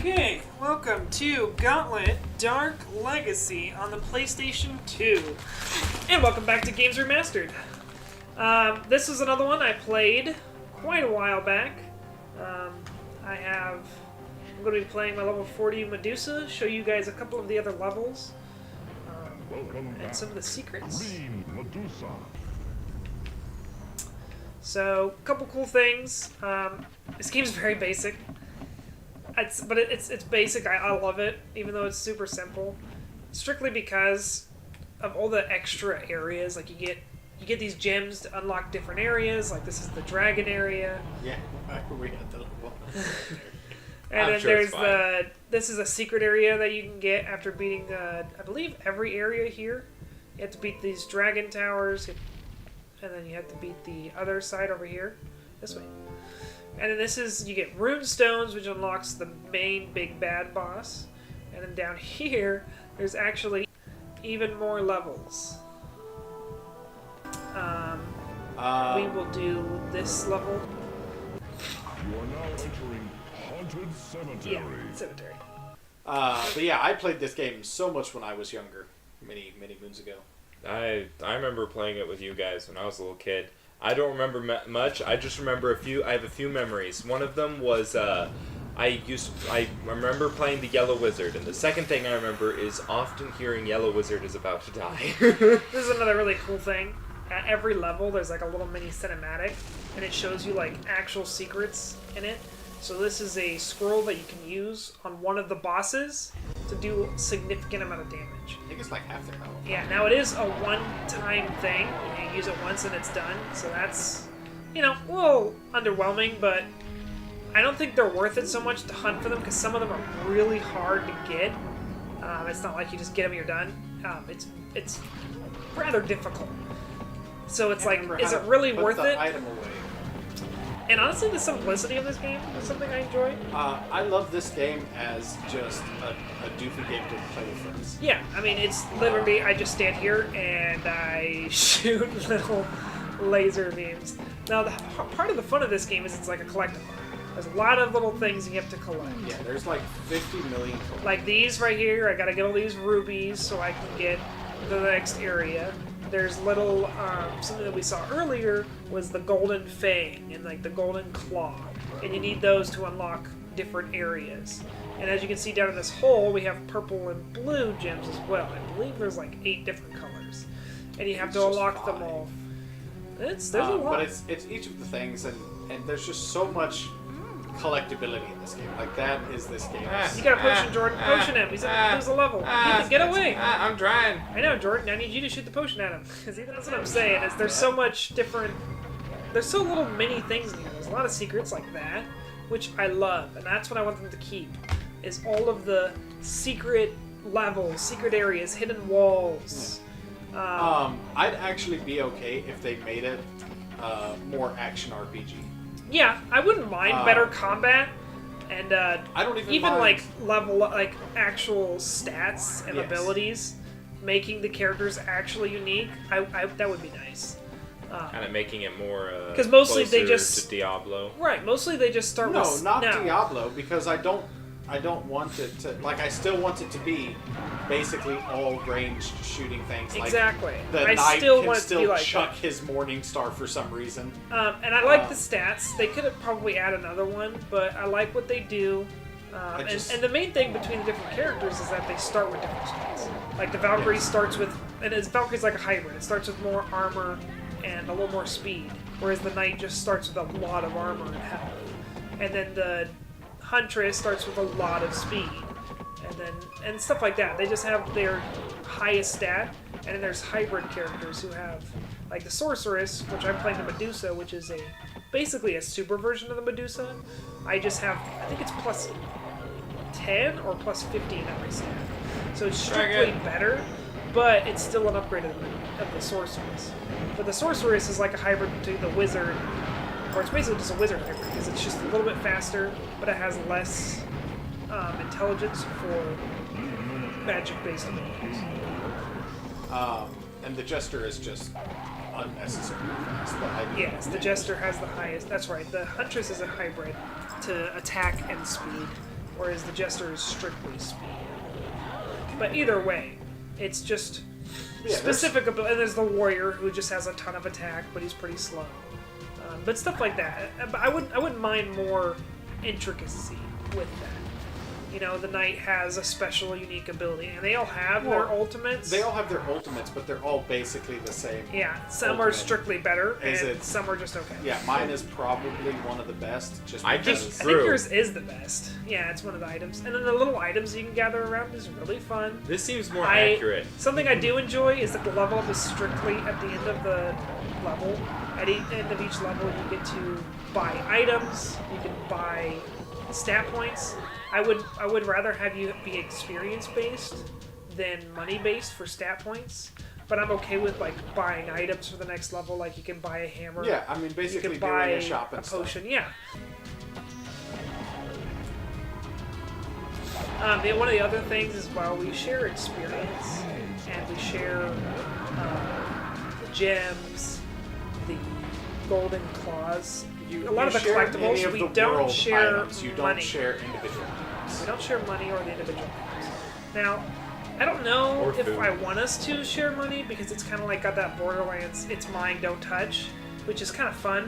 Okay, welcome to Gauntlet Dark Legacy on the PlayStation 2. And welcome back to Games Remastered. This is another one I played quite a while back. I'm going to be playing my level 40 Medusa, show you guys a couple of the other levels, and some of the secrets. Medusa. So, a couple cool things. This game's very basic. It's basic. I love it, even though it's super simple. Strictly because of all the extra areas. Like you get these gems to unlock different areas. Like this is the dragon area. Yeah, we got the level. And then there's this is a secret area that you can get after beating I believe every area here. You have to beat these dragon towers, and then you have to beat the other side over here, this way. And then this is, you get rune stones, which unlocks the main big bad boss. And then down here, there's actually even more levels. We will do this level. You are now entering Haunted Cemetery. Yeah, cemetery. But yeah, I played this game so much when I was younger, many moons ago. I remember playing it with you guys when I was a little kid. I don't remember much. I just remember a few. I have a few memories. One of them was I remember playing the Yellow Wizard, and the second thing I remember is often hearing Yellow Wizard is about to die. This is another really cool thing. At every level, there's like a little mini cinematic, and it shows you like actual secrets in it. So this is a scroll that you can use on one of the bosses to do a significant amount of damage. I think it's like half their health. Yeah, now it is a one-time thing. You use it once and it's done. So that's, a little underwhelming, but I don't think they're worth it so much to hunt for them because some of them are really hard to get. It's not like you just get them, you're done. It's rather difficult. So it's like, is it really worth it? Item away. And honestly, the simplicity of this game is something I enjoy. I love this game as just a doofy game to play with friends. Yeah, I mean, it's literally, I just stand here and I shoot little laser beams. Now, part of the fun of this game is it's like a collectible. There's a lot of little things you have to collect. Yeah, there's like 50 million collectibles. Like these right here, I gotta get all these rubies so I can get the next area. There's little, something that we saw earlier was the golden fang and like the golden claw. And you need those to unlock different areas. And as you can see down in this hole, we have purple and blue gems as well. I believe there's like 8 different colors. And you have to unlock them all. There's a lot. But it's each of the things, and there's just so much collectability in this game. Like, that is this game. You got a potion, Jordan. Potion him. He's at the lose a level. Ethan, get away. I'm trying. I know, Jordan. I need you to shoot the potion at him. Because that's what I'm saying. Is there's so much different. There's so little many things in here. There's a lot of secrets like that, which I love, and that's what I want them to keep. Is all of the secret levels, secret areas, hidden walls. I'd actually be okay if they made it more action RPG. Yeah, I wouldn't mind better combat, and I don't even mind. like actual stats and abilities, making the characters actually unique. That would be nice. Kind of making it more because mostly they closer just to Diablo. Right. Mostly they just start with Diablo, because I don't want it to, like, I still want it to be basically all ranged shooting things. Exactly. Like the I knight still can want it to be like chuck his morning star for some reason. And I like the stats. They could have probably add another one, but I like what they do. And the main thing between the different characters is that they start with different stats. Like the Valkyrie starts with, Valkyrie's like a hybrid. It starts with more armor and a little more speed, whereas the knight just starts with a lot of armor and health. And then the Huntress starts with a lot of speed, and stuff like that. They just have their highest stat, and then there's hybrid characters who have, like the Sorceress, which I'm playing the Medusa, which is basically a super version of the Medusa. I think it's plus 10 or plus 15 every stat, so it's strictly better, but it's still an upgrade of the Sorceress. But the Sorceress is like a hybrid between the Wizard. Or it's basically just a wizard hybrid, because it's just a little bit faster, but it has less intelligence for magic-based abilities. And the Jester is just unnecessarily fast. Yes, the Jester has the highest. That's right. The Huntress is a hybrid to attack and speed, whereas the Jester is strictly speed. But either way, it's just specific ability. And there's the Warrior, who just has a ton of attack, but he's pretty slow. But stuff like that. But I wouldn't mind more intricacy with that. You know, the Knight has a special, unique ability, and they all have their ultimates. They all have their ultimates, but they're all basically the same. Yeah, some are strictly better, and some are just okay. Yeah, mine is probably one of the best. I think yours is the best. Yeah, it's one of the items. And then the little items you can gather around is really fun. This seems more accurate. Something I do enjoy is that the level up is strictly at the end of the level. At the end of each level, you get to buy items, you can buy stat points. I would rather have you be experience-based than money-based for stat points. But I'm okay with like buying items for the next level. Like you can buy a hammer. Yeah, I mean basically you can buy doing a shop and a potion. Stuff. Yeah. One of the other things is while we share experience and we share the gems, the golden claws. A lot of the collectibles, we don't share items. You money. Don't share individual items. We don't share money or the individual items. Now, I don't know if I want us to share money because it's kind of like got that Borderlands, it's mine, don't touch, which is kind of fun.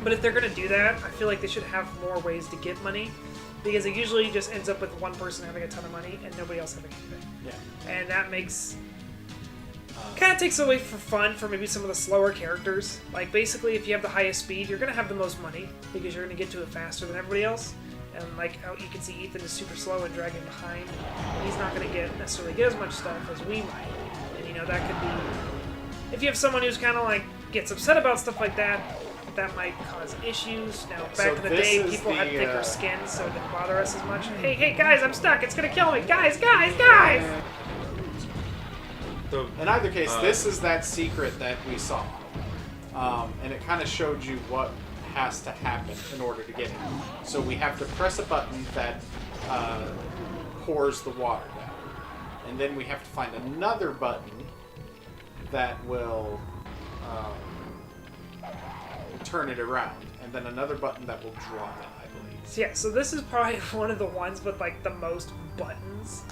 But if they're going to do that, I feel like they should have more ways to get money because it usually just ends up with one person having a ton of money and nobody else having anything. Yeah. And that makes... kind of takes away for fun for maybe some of the slower characters. Like, basically, if you have the highest speed, you're going to have the most money because you're going to get to it faster than everybody else. And, like, how you can see Ethan is super slow and dragging behind. He's not going to necessarily get as much stuff as we might. And, you know, that could be... If you have someone who's kind of, like, gets upset about stuff like that, that might cause issues. Now, back in the day, people had thicker skin, so it didn't bother us as much. Hey, guys, I'm stuck. It's going to kill me. Guys! In either case, this is that secret that we saw. And it kind of showed you what has to happen in order to get it. So we have to press a button that pours the water down. And then we have to find another button that will turn it around. And then another button that will draw it, I believe. Yeah, so this is probably one of the ones with like the most buttons.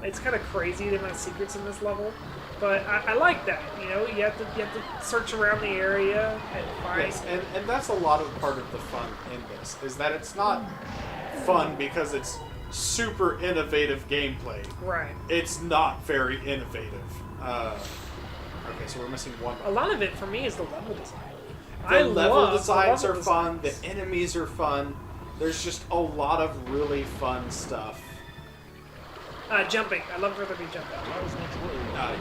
It's kind of crazy the amount of secrets in this level, but I like that. You know, you have to search around the area and find. Yes, and that's a lot of part of the fun in this is that it's not fun because it's super innovative gameplay. Right. It's not very innovative. Okay, so we're missing one. A lot of it for me is the level design. The level designs are fun. The enemies are fun. There's just a lot of really fun stuff. Jumping. I love where there be jumping.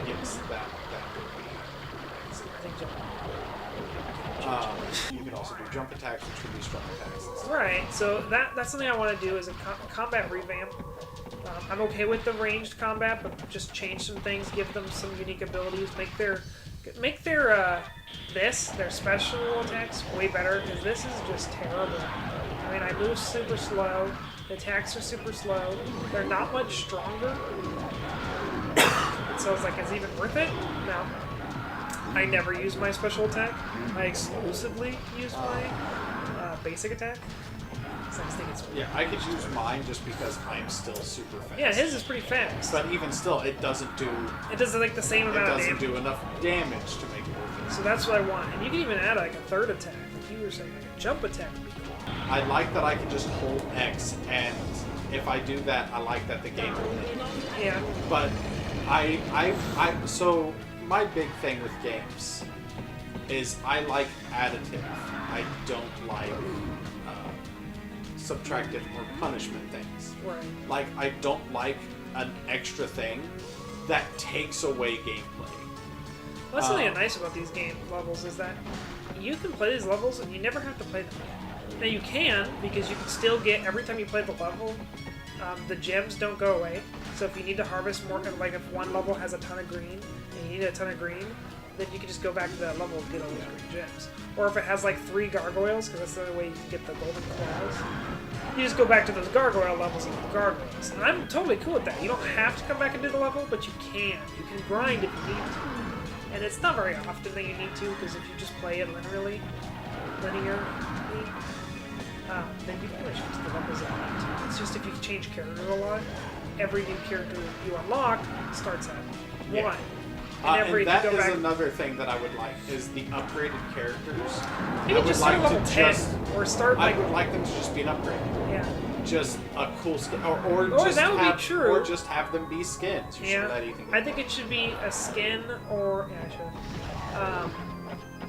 Yes, that would be. I think jumping. You can also do jump attacks, which would be strong attacks. Right. So that's something I want to do is a combat revamp. I'm okay with the ranged combat, but just change some things, give them some unique abilities, make their special attacks way better because this is just terrible. I mean, I move super slow. The attacks are super slow. They're not much stronger. So it's like, is it even worth it? No. I never use my special attack. I exclusively use my basic attack. So I just think it's I could use mine just because I'm still super fast. Yeah, his is pretty fast. But even still, it doesn't do... It does like the same amount of damage. It doesn't do enough damage to make it worth it. So that's what I want. And you can even add like a third attack. Like you were saying, like a jump attack would be cool. I like that I can just hold X, and if I do that, I like that the game will end. Yeah. But so my big thing with games is I like additive. I don't like subtractive or punishment things. Right. Like, I don't like an extra thing that takes away gameplay. Well, that's something nice about these game levels is that you can play these levels and you never have to play them. Now you can, because you can still get, every time you play the level, the gems don't go away. So if you need to harvest more, like if one level has a ton of green, and you need a ton of green, then you can just go back to that level and get all those green gems. Or if it has like 3 gargoyles, because that's the only way you can get the golden claws, you just go back to those gargoyle levels and get the gargoyles. And I'm totally cool with that. You don't have to come back and do the level, but you can. You can grind if you need to. And it's not very often that you need to, because if you just play it linearly, then you probably should the levels a lot. It's just if you change characters a lot, every new character you unlock starts at 1. And that is another thing that I would like, is the upgraded characters. Maybe just start level 10, or start like... I would like them to just be an upgrade. Yeah. Just a cool skin, or just that would have, be true. or just have them be skins. Yeah, I think it should be a skin, or I should.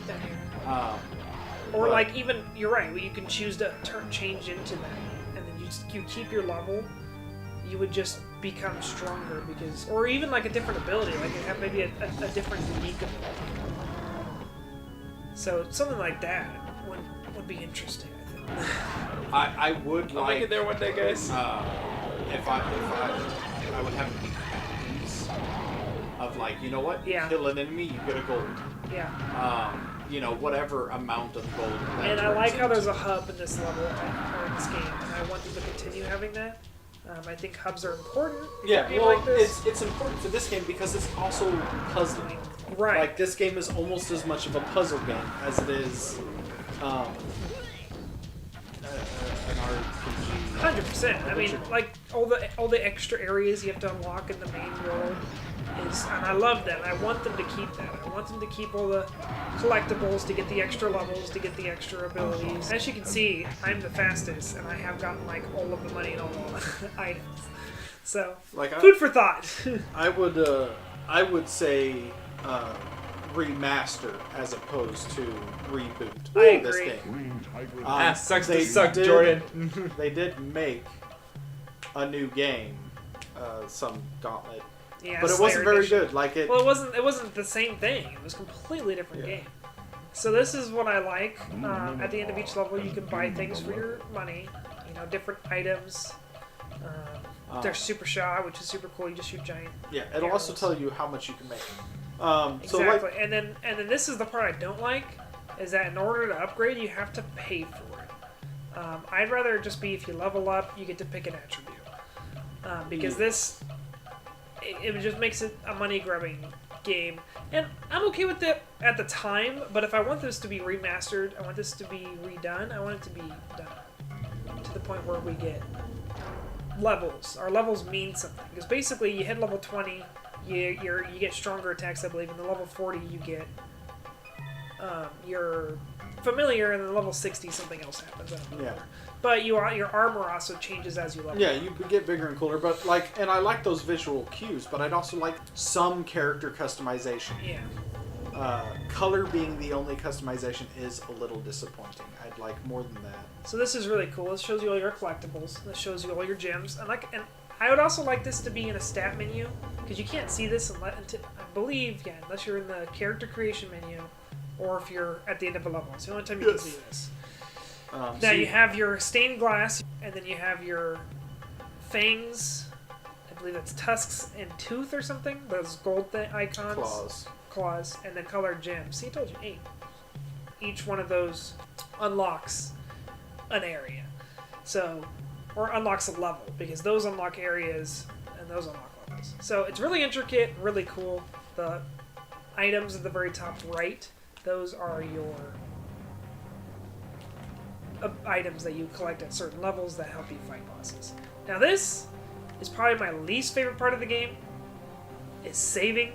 Down here. Or like even you're right. You can choose to change into that, and then you keep your level. You would just become stronger because, or even like a different ability, like you have maybe a different unique ability. So something like that would be interesting. I would I'll like. make it there one day, guys. If I would have it be patterns of like, you know what? Yeah. Kill an enemy, you get a gold. Yeah. You know, whatever amount of gold. That and I like how there's a hub in this level or in this game, and I want them to continue having that. I think hubs are important. Yeah, well, well, like this. it's important for this game because it's also puzzling. Right. Like this game is almost as much of a puzzle game as it is an RPG. 100%. I mean, like all the extra areas you have to unlock in the main world is, and I love that. I want them to keep that. I want them to keep all the collectibles to get the extra levels, to get the extra abilities. As you can see, I'm the fastest, and I have gotten like all of the money and all the items. So, like food for thought. I would say remaster as opposed to reboot. I agree. This game. Sucks to suck, Jordan. They did make a new game, some Gauntlet. Yeah, but it wasn't very good. Like it. Well, it wasn't the same thing. It was a completely different game. So this is what I like. At the end of each level, you can buy things for your money. You know, different items. There's super shot, which is super cool. You just shoot giant. Yeah, it'll arrows. also tell you how much you can make. Exactly, so like, and then this is the part I don't like, is that in order to upgrade, you have to pay for it. I'd rather just be if you level up, you get to pick an attribute. Because this, it just makes it a money-grubbing game. And I'm okay with it at the time, but if I want this to be remastered, I want this to be redone, I want it to be done to the point where we get levels. Our levels mean something. Because basically, you hit level 20, you get stronger attacks, I believe, and then level 40 you get your familiar, and then level 60 something else happens. I don't know. Yeah. But your armor also changes as you level. Yeah, you get bigger and cooler, but like, and I like those visual cues, but I'd also like some character customization. Yeah. Color being the only customization is a little disappointing. I'd like more than that. So this is really cool. This shows you all your collectibles. This shows you all your gems. And I would also like this to be in a stat menu, because you can't see this unless you're in the character creation menu, or if you're at the end of a level. It's the only time you can see this. Now you have your stained glass, and then you have your fangs. I believe that's tusks and tooth or something. Those gold icons. Claws. And then colored gems. See, I told you 8. Each one of those unlocks an area. So, or unlocks a level, because those unlock areas and those unlock levels. So it's really intricate, really cool. The items at the very top right, those are your items that you collect at certain levels that help you fight bosses. Now this is probably my least favorite part of the game, is saving.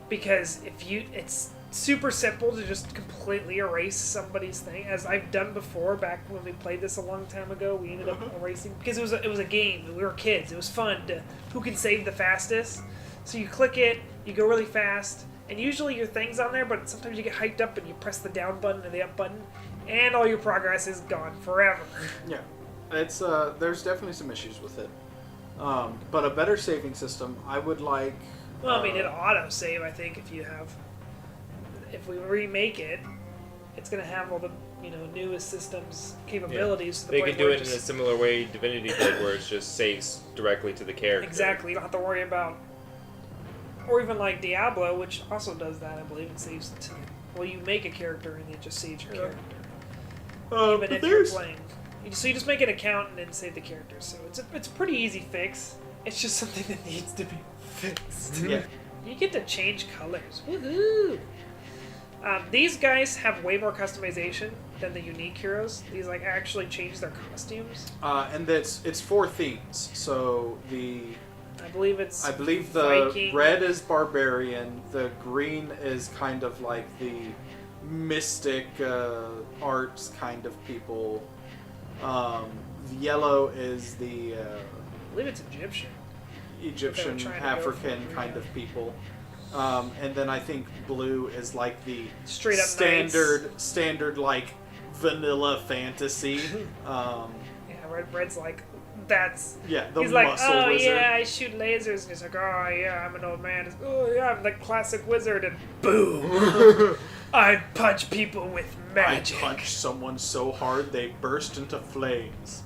Because it's super simple to just completely erase somebody's thing, as I've done before. Back when we played this a long time ago, we ended up erasing, because it was a game. We were kids. It was fun to who can save the fastest. So you click it, you go really fast, and usually your thing's on there, but sometimes you get hyped up and you press the down button or the up button, and all your progress is gone forever. Yeah, it's there's definitely some issues with it, but a better saving system. I would like. Well, I mean, it'll auto-save, I think, if we remake it, it's going to have all the, newest systems capabilities. Yeah. They could do it in a similar way Divinity did, where it just saves directly to the character. Exactly. You don't have to worry about, or even like Diablo, which also does that, I believe. It saves to, you make a character and it just saves your character. Even if you're playing. So you just make an account and then save the character. So it's a pretty easy fix. It's just something that needs to be fixed. Yeah. You get to change colors. Woohoo! These guys have way more customization than the unique heroes. These like actually change their costumes. And it's 4 themes. So I believe the Viking. red is barbarian. The green is kind of like the mystic arts kind of people. The yellow is the I believe it's Egyptian, African kind of people. And then I think blue is like the straight up standard like vanilla fantasy. Red's like that's the he's like, muscle oh wizard. yeah, I shoot lasers, and he's like, oh yeah, I'm an old man. He's, oh yeah, I'm the classic wizard, and boom, I punch people with magic. I punch someone so hard they burst into flames.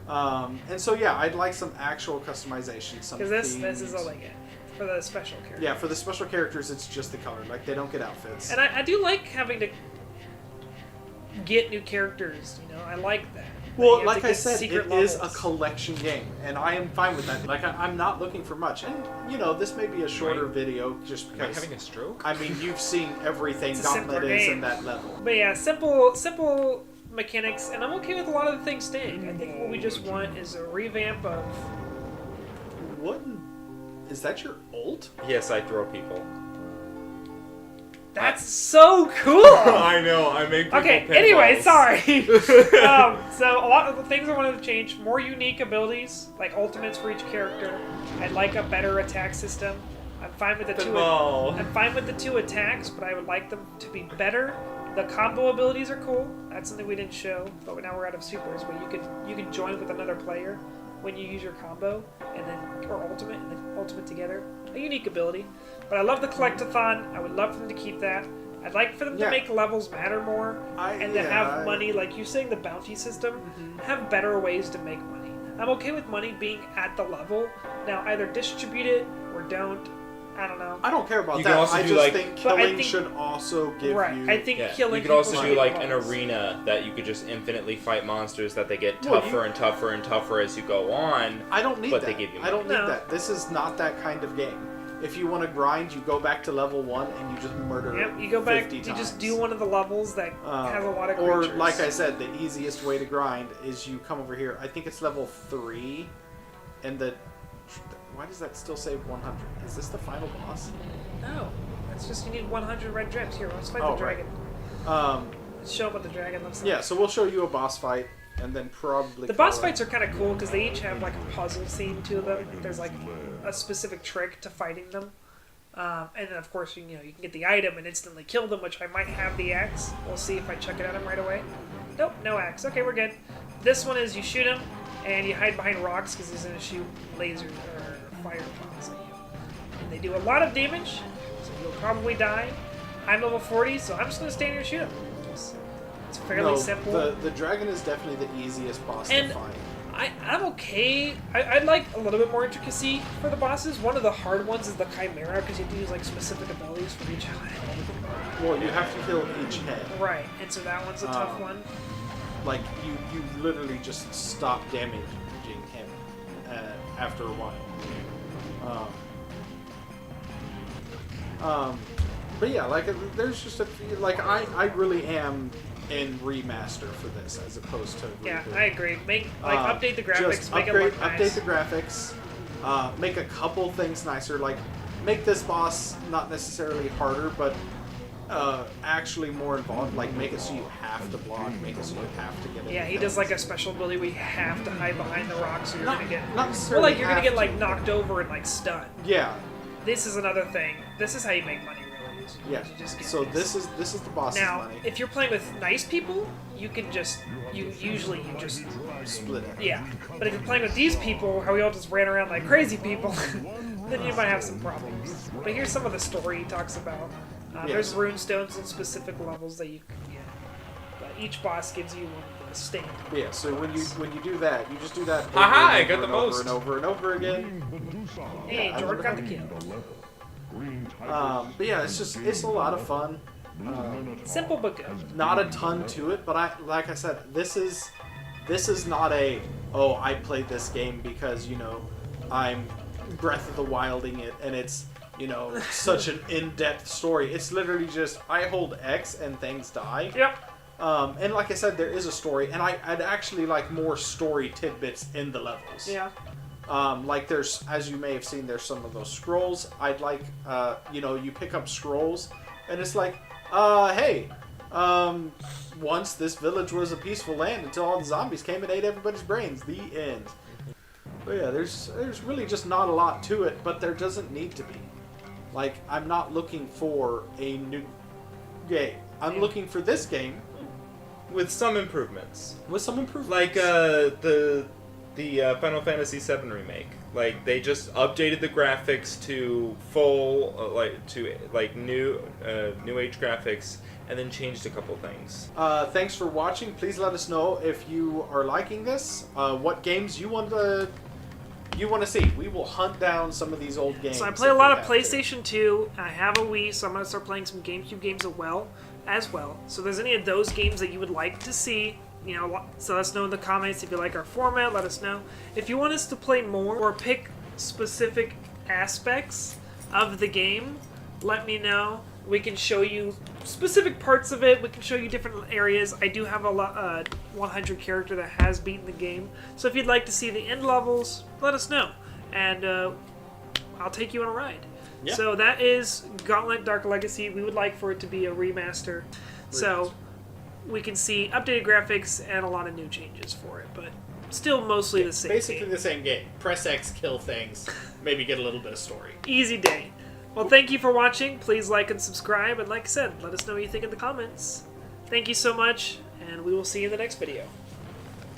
And so yeah, I'd like some actual customization. Because this is all I get for the special characters. Yeah, for the special characters, it's just the color. Like they don't get outfits. And I do like having to get new characters. You know, I like that. Well, like I said, it is a collection game, and I am fine with that. Like, I'm not looking for much. And, you know, this may be a shorter video just because... Am I having a stroke? I mean, you've seen everything Gauntlet is in that level. But yeah, simple mechanics, and I'm okay with a lot of the things staying. I think what we just want is a revamp of... What? Is that your ult? Yes, I throw people. That's so cool! I know, I make people Okay, pinballs. anyway, sorry. So a lot of the things I wanted to change, more unique abilities, like ultimates for each character. I'd like a better attack system. I'm fine with the I'm fine with the 2 attacks, but I would like them to be better. The combo abilities are cool. That's something we didn't show, but now we're out of supers, where you can join with another player when you use your combo, or ultimate together. A unique ability. But I love the Collectathon. I would love for them to keep that. I'd like for them to make levels matter more, and to have money, like you're saying, the bounty system, have better ways to make money. I'm okay with money being at the level. Now, either distribute it or don't. I don't know. I don't care about You that. can also I do, just like- think But I killing think- should also give you... I think killing You could also people do should like be an bonus. arena that you could just infinitely fight monsters that they get Well, tougher and tougher and tougher as you go on. I don't need but that. they give you I don't money. need No. that. This is not that kind of game. If you want to grind, you go back to level 1 and you just murder Yep, you go back, 50 you times. just do one of the levels that has a lot of Or, creatures. like I said, the easiest way to grind is you come over here. I think it's level 3, and why does that still say 100? Is this the final boss? No. It's just you need 100 red drips. Here, let's fight the Right. dragon. Um, Let's show them what the dragon looks like. yeah, so we'll show you a boss fight, and then probably... The boss fights are kind of cool because they each have like a puzzle scene to them. There's like a specific trick to fighting them. And then of course you can get the item and instantly kill them, which I might have the axe. We'll see if I chuck it at him right away. Nope, no axe. Okay, we're good. This one is you shoot him and you hide behind rocks because he's going to shoot laser or fireballs at you. And they do a lot of damage, so you'll probably die. I'm level 40, so I'm just going to stand here and shoot him. It's fairly simple. The dragon is definitely the easiest boss And to fight. I'm okay. I'd like a little bit more intricacy for the bosses. One of the hard ones is the Chimera, because you have to use like specific abilities for each head. Well, you have to kill each head. Right, and so that one's a tough one. Like, you literally just stop damaging him after a while. But yeah, like, there's just a few, like, I really am in remaster for this as opposed to Yeah, reboot. I agree. Update the graphics, Just make it look update nice. the graphics, make a couple things nicer, like make this boss not necessarily harder, but actually more involved. Like make it so you have to block, make it so you have to get. Yeah, he does like a special ability where you have to hide behind the rocks, so you're gonna get. Not necessarily. Well, like you're gonna get have like to. knocked over and like stunned. Yeah. This is another thing. This is how you make money, really. is you Yeah. just get So these. this is the boss's Now, money. if you're playing with nice people, you can just usually Split it. yeah. But if you're playing with these people, how we all just ran around like crazy people, then you might have some problems. But here's some of the story he talks about. There's rune stones in specific levels that you can get. But each boss gives you one stamp. Yeah. So when you do that, you just do that. Over Aha, and I got over the and over most. and over and over again. Hey, I Jordan got the remember. kill. But yeah, it's a lot of fun. Simple but good. Not a ton to it, but like I said, this is not a I played this game because I'm Breath of the Wilding it and it's you know, such an in-depth story. It's literally just, I hold X and things die. Yep. And like I said, there is a story, and I'd actually like more story tidbits in the levels. Yeah. Like there's, as you may have seen, there's some of those scrolls. I'd like, you know, you pick up scrolls, and it's like, hey, once this village was a peaceful land until all the zombies came and ate everybody's brains. The end. But yeah, there's really just not a lot to it, but there doesn't need to be. Like, I'm not looking for a new game. I'm looking for this game with some improvements. with some improvements. Like the Final Fantasy VII remake. Like they just updated the graphics to full new age graphics, and then changed a couple things. Thanks for watching. Please let us know if you are liking this. What games you want to see. We will hunt down some of these old games. So I play a lot of PlayStation 2. I have a Wii, so I'm going to start playing some GameCube games as well. So if there's any of those games that you would like to see, you know, so let us know in the comments. If you like our format, let us know. If you want us to play more or pick specific aspects of the game, let me know. We can show you specific parts of it. We can show you different areas. I do have a 100 character that has beaten the game. So if you'd like to see the end levels, let us know. And I'll take you on a ride. Yeah. So that is Gauntlet Dark Legacy. We would like for it to be a remaster. So we can see updated graphics and a lot of new changes for it. But still mostly the same Basically game. the same game. Press X, kill things. Maybe get a little bit of story. Easy day. Well, thank you for watching. Please like and subscribe. And like I said, let us know what you think in the comments. Thank you so much, and we will see you in the next video.